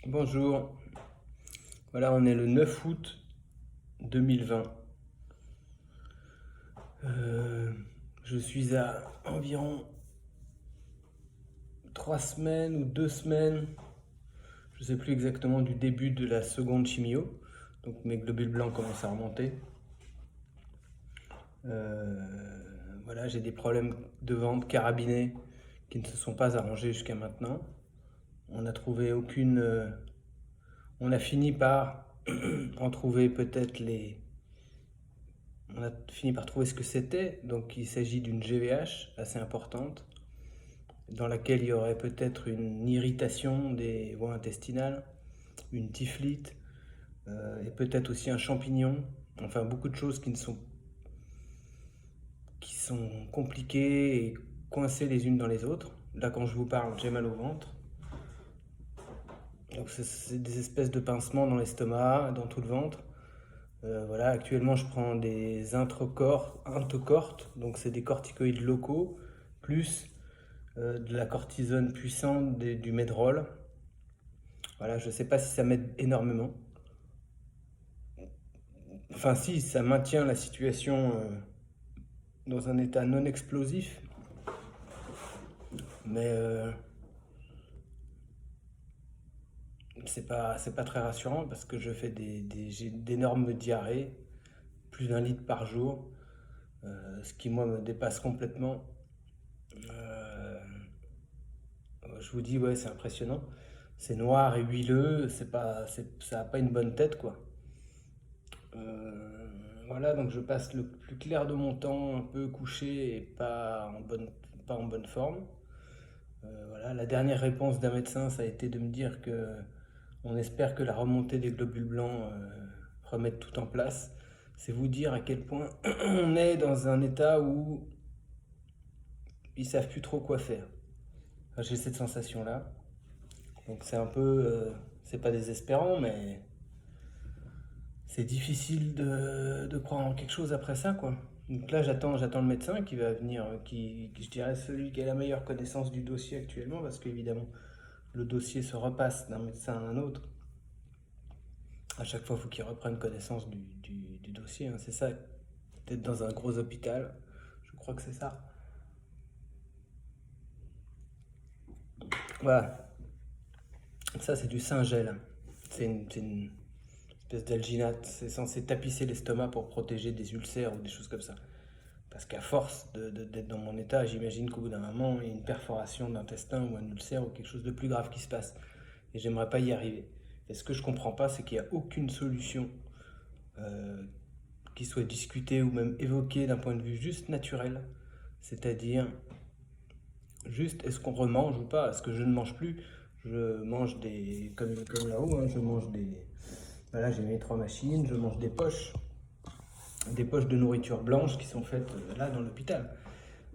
Bonjour, voilà, on est le 9 août 2020. Euh, je suis à environ 3 semaines ou 2 semaines, je ne sais plus exactement, du début de la seconde chimio. Donc mes globules blancs commencent à remonter. Voilà, j'ai des problèmes de ventre carabinés qui ne se sont pas arrangés jusqu'à maintenant. On a trouvé aucune. On a fini par en trouver peut-être les. On a fini par trouver ce que c'était. Donc il s'agit d'une GVH assez importante, dans laquelle il y aurait peut-être une irritation des voies intestinales, une typhlite, et peut-être aussi un champignon. Enfin, beaucoup de choses qui sont compliquées et coincées les unes dans les autres. Là, quand je vous parle, j'ai mal au ventre. Donc, c'est des espèces de pincements dans l'estomac, dans tout le ventre. Voilà, actuellement, je prends des intocortes, donc c'est des corticoïdes locaux, plus de la cortisone puissante, du Medrol. Voilà, je ne sais pas si ça m'aide énormément. Enfin, si, ça maintient la situation dans un état non explosif, mais c'est pas très rassurant parce que je fais j'ai d'énormes diarrhées, plus d'un litre par jour, ce qui moi me dépasse complètement. Euh, je vous dis, ouais, c'est impressionnant. C'est noir et huileux, ça n'a pas une bonne tête, quoi. Voilà, donc je passe le plus clair de mon temps un peu couché et pas en bonne forme. Voilà, la dernière réponse d'un médecin, ça a été de me dire que on espère que la remontée des globules blancs remette tout en place. C'est vous dire à quel point on est dans un état où ils savent plus trop quoi faire. Enfin, j'ai cette sensation-là. Donc c'est un peu, c'est pas désespérant, mais c'est difficile de croire en quelque chose après ça, quoi. Donc là, j'attends le médecin qui va venir, je dirais, celui qui a la meilleure connaissance du dossier actuellement, parce qu'évidemment, le dossier se repasse d'un médecin à un autre. À chaque fois, il faut qu'il reprenne connaissance du dossier, hein. C'est ça, peut-être dans un gros hôpital. Je crois que c'est ça. Voilà, ça c'est du Saint-Gel. C'est une espèce d'alginate. C'est censé tapisser l'estomac pour protéger des ulcères ou des choses comme ça. Parce qu'à force d'être dans mon état, j'imagine qu'au bout d'un moment, il y a une perforation d'intestin ou un ulcère ou quelque chose de plus grave qui se passe. Et j'aimerais pas y arriver. Et ce que je comprends pas, c'est qu'il n'y a aucune solution euh, qui soit discutée ou même évoquée d'un point de vue juste naturel. C'est-à-dire, juste, est-ce qu'on remange ou pas? Est-ce que je ne mange plus? Je mange comme là-haut, hein, je mange des. Voilà, j'ai mes 3 machines, je mange des poches de nourriture blanche qui sont faites là dans l'hôpital.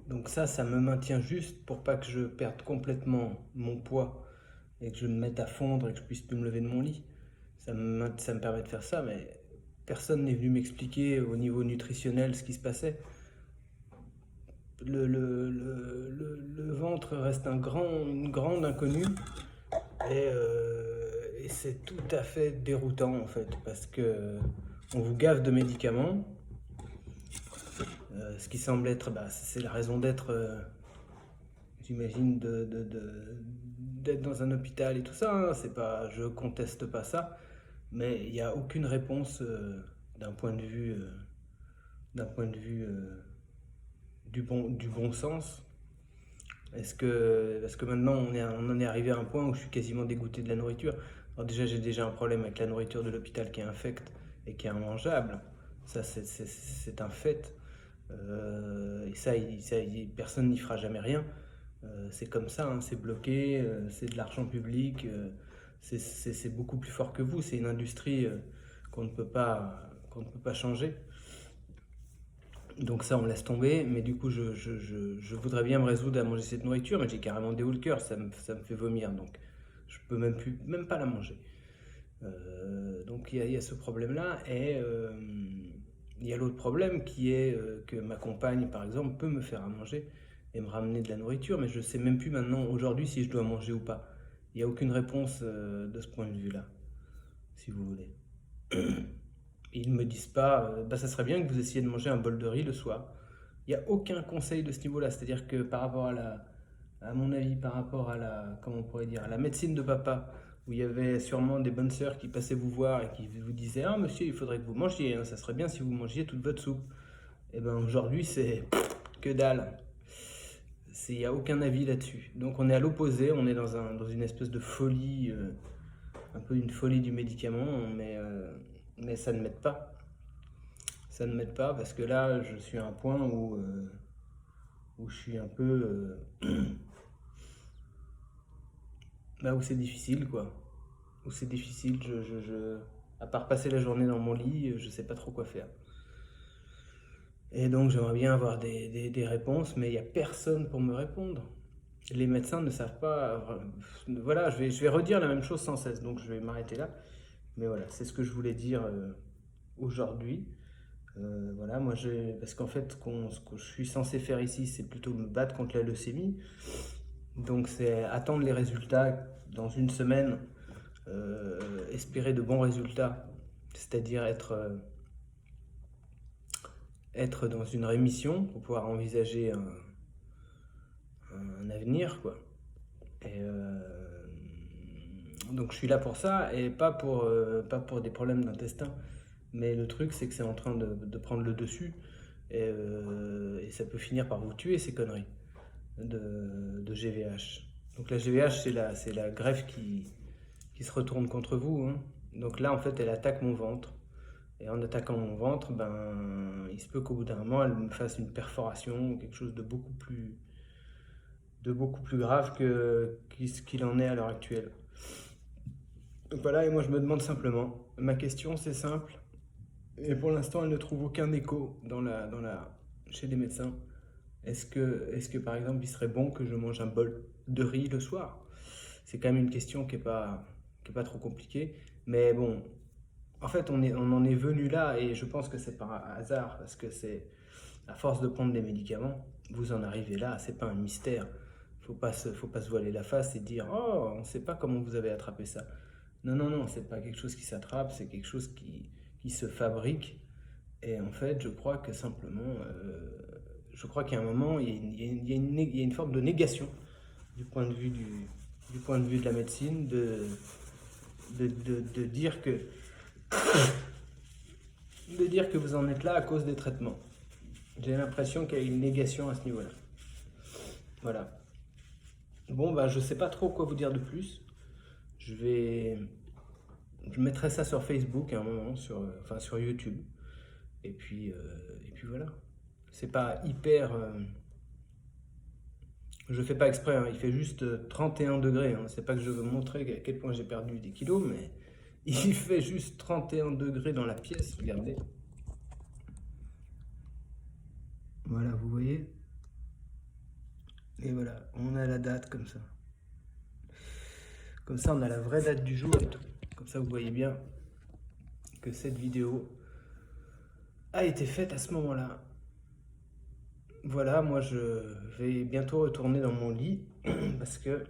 Donc ça me maintient juste pour pas que je perde complètement mon poids et que je me mette à fondre et que je puisse plus me lever de mon lit. Ça me permet de faire ça, mais personne n'est venu m'expliquer au niveau nutritionnel ce qui se passait. Le ventre reste une grande inconnue et c'est tout à fait déroutant en fait parce que on vous gave de médicaments, ce qui semble être, bah, c'est la raison d'être, j'imagine, d'être dans un hôpital et tout ça, hein. C'est pas, je conteste pas ça, mais il n'y a aucune réponse d'un point de vue, d'un point de vue du bon sens. Parce que maintenant on en est arrivé à un point où je suis quasiment dégoûté de la nourriture. Alors déjà j'ai déjà un problème avec la nourriture de l'hôpital qui est infecte et qui est immangeable. Ça c'est un fait. Et personne n'y fera jamais rien. C'est comme ça, hein, c'est bloqué, c'est de l'argent public, c'est beaucoup plus fort que vous. C'est une industrie qu'on ne peut pas changer. Donc ça, on laisse tomber, mais du coup, je voudrais bien me résoudre à manger cette nourriture, mais j'ai carrément des hauts le cœur, ça me fait vomir, donc je peux même pas la manger. Donc il y a ce problème-là, et il y a l'autre problème qui est que ma compagne, par exemple, peut me faire à manger et me ramener de la nourriture, mais je sais même plus maintenant, aujourd'hui, si je dois manger ou pas. Il n'y a aucune réponse de ce point de vue-là, si vous voulez. Ils ne me disent pas, bah, ça serait bien que vous essayiez de manger un bol de riz le soir. Il n'y a aucun conseil de ce niveau-là. C'est-à-dire que par rapport à mon avis, par rapport à comment on pourrait dire, à la médecine de papa, où il y avait sûrement des bonnes sœurs qui passaient vous voir et qui vous disaient, ah monsieur, il faudrait que vous mangiez, hein, ça serait bien si vous mangiez toute votre soupe. Et ben aujourd'hui, c'est que dalle. Il n'y a aucun avis là-dessus. Donc on est à l'opposé, on est dans une espèce de folie, un peu une folie du médicament, mais ça ne m'aide pas. Ça ne m'aide pas parce que là, je suis à un point où je suis un peu... là où c'est difficile, quoi. Où c'est difficile, à part passer la journée dans mon lit, je sais pas trop quoi faire. Et donc j'aimerais bien avoir des réponses, mais il n'y a personne pour me répondre. Les médecins ne savent pas... Voilà, je vais redire la même chose sans cesse, donc je vais m'arrêter là. Mais voilà, c'est ce que je voulais dire aujourd'hui. Voilà, parce qu'en fait, ce que je suis censé faire ici, c'est plutôt me battre contre la leucémie. Donc c'est attendre les résultats dans une semaine, espérer de bons résultats, c'est-à-dire être dans une rémission pour pouvoir envisager un avenir, quoi. Et donc je suis là pour ça et pas pour des problèmes d'intestin. Mais le truc, c'est que c'est en train de prendre le dessus et ça peut finir par vous tuer, ces conneries de GVH. Donc la GVH, c'est la greffe qui se retourne contre vous, hein. Donc là, en fait, elle attaque mon ventre. Et en attaquant mon ventre, ben, il se peut qu'au bout d'un moment, elle me fasse une perforation, quelque chose de beaucoup plus grave ce qu'il en est à l'heure actuelle. Donc voilà, et moi je me demande simplement, ma question c'est simple, et pour l'instant elle ne trouve aucun écho chez les médecins. Est-ce que par exemple il serait bon que je mange un bol de riz le soir? C'est quand même une question qui est pas trop compliquée, mais bon, en fait on en est venu là et je pense que c'est par hasard, parce que c'est à force de prendre des médicaments, vous en arrivez là, c'est pas un mystère. Faut pas se voiler la face et dire oh, on sait pas comment vous avez attrapé ça. Non, non, non, c'est pas quelque chose qui s'attrape, c'est quelque chose qui se fabrique. Et en fait, je crois que simplement, je crois qu'à un moment, il y a une forme de négation du point de vue du point de vue de la médecine, de dire que vous en êtes là à cause des traitements. J'ai l'impression qu'il y a une négation à ce niveau-là. Voilà. Bon, bah, je sais pas trop quoi vous dire de plus. Je mettrai ça sur Facebook à un moment, sur YouTube. Et puis voilà. C'est pas hyper. Je fais pas exprès, hein, il fait juste 31 degrés. Hein. C'est pas que je veux montrer à quel point j'ai perdu des kilos, mais il fait juste 31 degrés dans la pièce, regardez. Voilà, vous voyez? Et voilà, on a la date comme ça. Comme ça, on a la vraie date du jour et tout. Comme ça, vous voyez bien que cette vidéo a été faite à ce moment-là. Voilà, moi je vais bientôt retourner dans mon lit parce que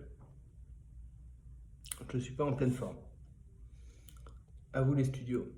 je ne suis pas en pleine forme. À vous les studios.